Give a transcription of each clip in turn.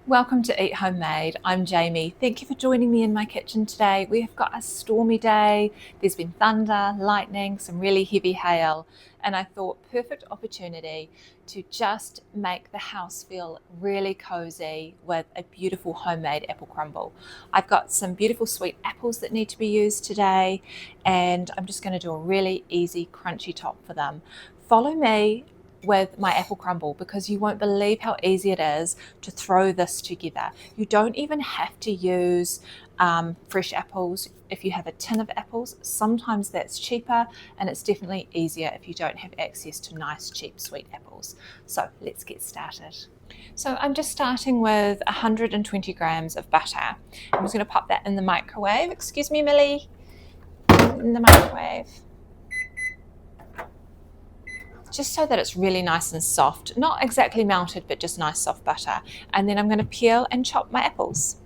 Welcome to Eat Homemade. I'm Jamie. Thank you for joining me in my kitchen today. We have got a stormy day. There's been thunder, lightning, some really heavy hail, and I thought perfect opportunity to just make the house feel really cozy with a beautiful homemade apple crumble. I've got some beautiful sweet apples that need to be used today, and I'm just going to do a really easy crunchy top for them. Follow me with my apple crumble because you won't believe how easy it is to throw this together. You don't even have to use fresh apples if you have a tin of apples. Sometimes that's cheaper, and it's definitely easier if you don't have access to nice cheap sweet apples. So let's get started. So I'm just starting with 120 grams of butter. I'm just going to pop that in the microwave. Excuse me, Millie. In the microwave. Just so that it's really nice and soft, not exactly melted, but just nice soft butter. And then I'm going to peel and chop my apples.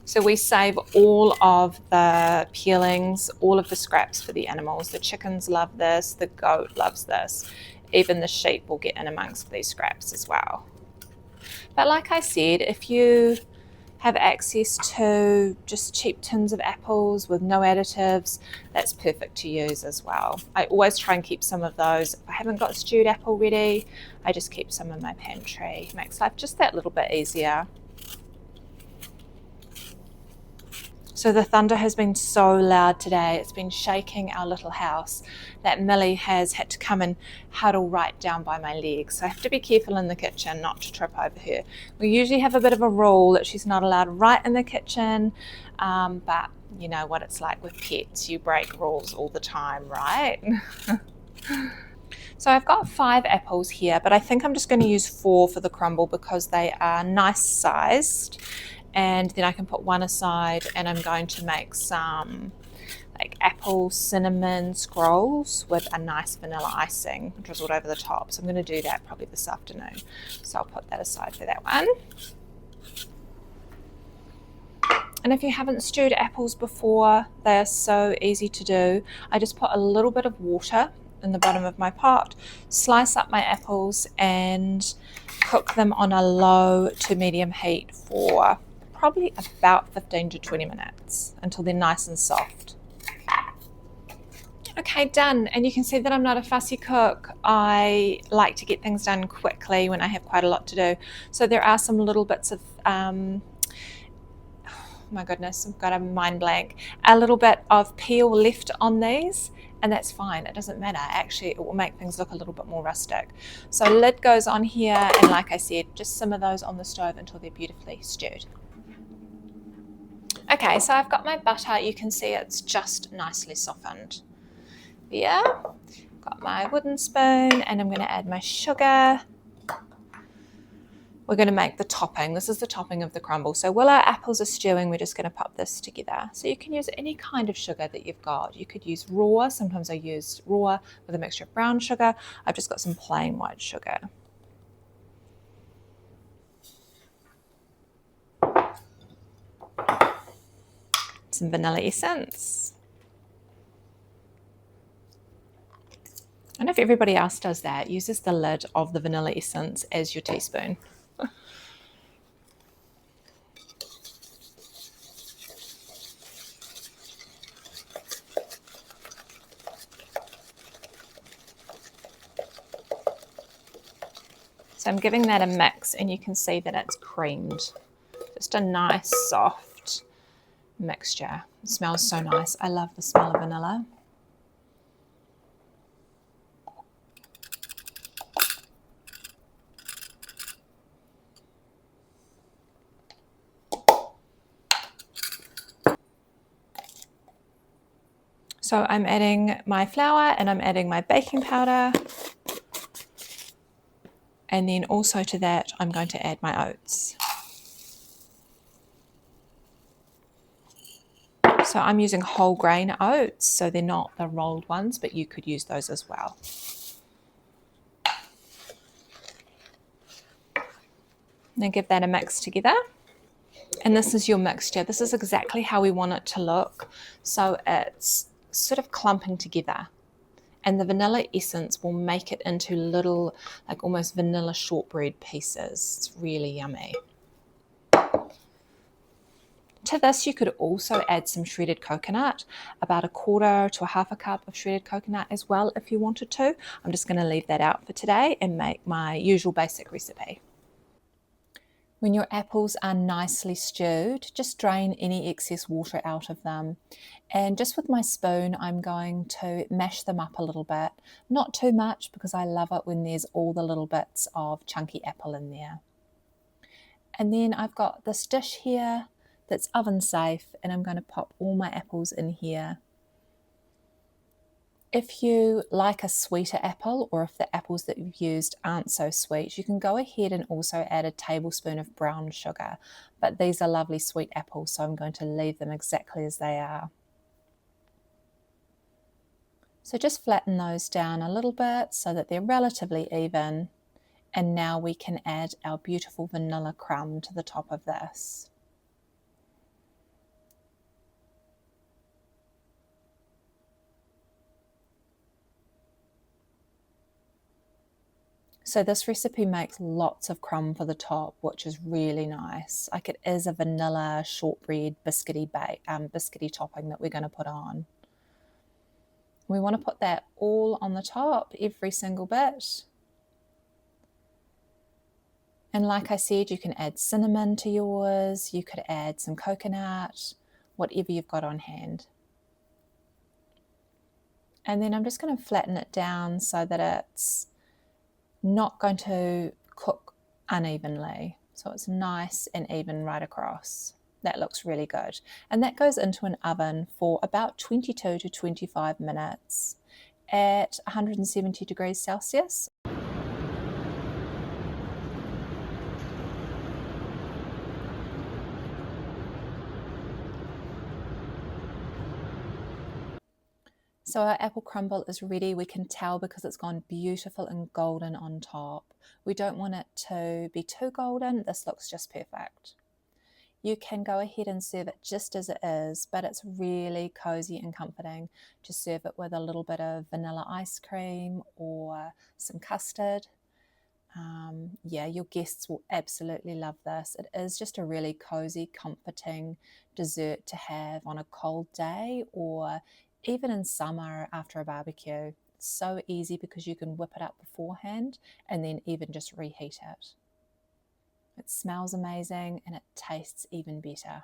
So we save all of the peelings, all of the scraps for the animals. The chickens love this, the goat loves this. Even the sheep will get in amongst these scraps as well. But like I said, if you have access to just cheap tins of apples with no additives, that's perfect to use as well. I always try and keep some of those. If I haven't got stewed apple ready, I just keep some in my pantry. It makes life just that little bit easier. So the thunder has been so loud today, it's been shaking our little house that Millie has had to come and huddle right down by my legs. So I have to be careful in the kitchen not to trip over her. We usually have a bit of a rule that she's not allowed right in the kitchen, but you know what it's like with pets, you break rules all the time, right? So I've got 5 apples here, but I think I'm just going to use 4 for the crumble because they are nice sized. And then I can put 1 aside, and I'm going to make some like apple cinnamon scrolls with a nice vanilla icing drizzled over the top. So I'm going to do that probably this afternoon. So I'll put that aside for that one. And if you haven't stewed apples before, they're so easy to do. I just put a little bit of water in the bottom of my pot, slice up my apples, and cook them on a low to medium heat for probably about 15 to 20 minutes until they're nice and soft. Okay, done. And you can see that I'm not a fussy cook. I like to get things done quickly when I have quite a lot to do. So there are some little bits of, oh my goodness, I've got a mind blank, a little bit of peel left on these. And that's fine, it doesn't matter. Actually, it will make things look a little bit more rustic. So lid goes on here, and like I said, just simmer those on the stove until they're beautifully stewed. Okay, so I've got my butter. You can see it's just nicely softened. Yeah, got my wooden spoon, and I'm going to add my sugar. We're going to make the topping. This is the topping of the crumble. So while our apples are stewing, we're just going to pop this together. So you can use any kind of sugar that you've got. You could use raw. Sometimes I use raw with a mixture of brown sugar. I've just got some plain white sugar. Some vanilla essence. I don't know if everybody else does that, uses the lid of the vanilla essence as your teaspoon. So I'm giving that a mix, and you can see that it's creamed. Just a nice soft mixture. It smells so nice. I love the smell of vanilla. So I'm adding my flour, and I'm adding my baking powder. And then also to that, I'm going to add my oats. So I'm using whole grain oats, so they're not the rolled ones, but you could use those as well. Now give that a mix together. And this is your mixture. This is exactly how we want it to look. So it's sort of clumping together. And the vanilla essence will make it into little, like almost vanilla shortbread pieces. It's really yummy. To this, you could also add some shredded coconut, about 1/4 to 1/2 cup of shredded coconut as well if you wanted to. I'm just going to leave that out for today and make my usual basic recipe. When your apples are nicely stewed, just drain any excess water out of them. And just with my spoon, I'm going to mash them up a little bit. Not too much because I love it when there's all the little bits of chunky apple in there. And then I've got this dish here that's oven safe, and I'm going to pop all my apples in here. If you like a sweeter apple, or if the apples that you've used aren't so sweet, you can go ahead and also add a tablespoon of brown sugar. But these are lovely sweet apples, so I'm going to leave them exactly as they are. So just flatten those down a little bit so that they're relatively even. And now we can add our beautiful vanilla crumb to the top of this. So this recipe makes lots of crumb for the top, which is really nice. Like it is a vanilla shortbread biscuity topping that we're going to put on. We want to put that all on the top, every single bit. And like I said, you can add cinnamon to yours, you could add some coconut, whatever you've got on hand. And then I'm just going to flatten it down so that it's not going to cook unevenly. So it's nice and even right across. That looks really good. And that goes into an oven for about 22 to 25 minutes at 170 degrees Celsius. So our apple crumble is ready. We can tell because it's gone beautiful and golden on top. We don't want it to be too golden. This looks just perfect. You can go ahead and serve it just as it is, but it's really cozy and comforting to serve it with a little bit of vanilla ice cream or some custard. Yeah, your guests will absolutely love this. It is just a really cozy, comforting dessert to have on a cold day or even in summer after a barbecue. It's so easy because you can whip it up beforehand and then even just reheat it. It smells amazing and it tastes even better.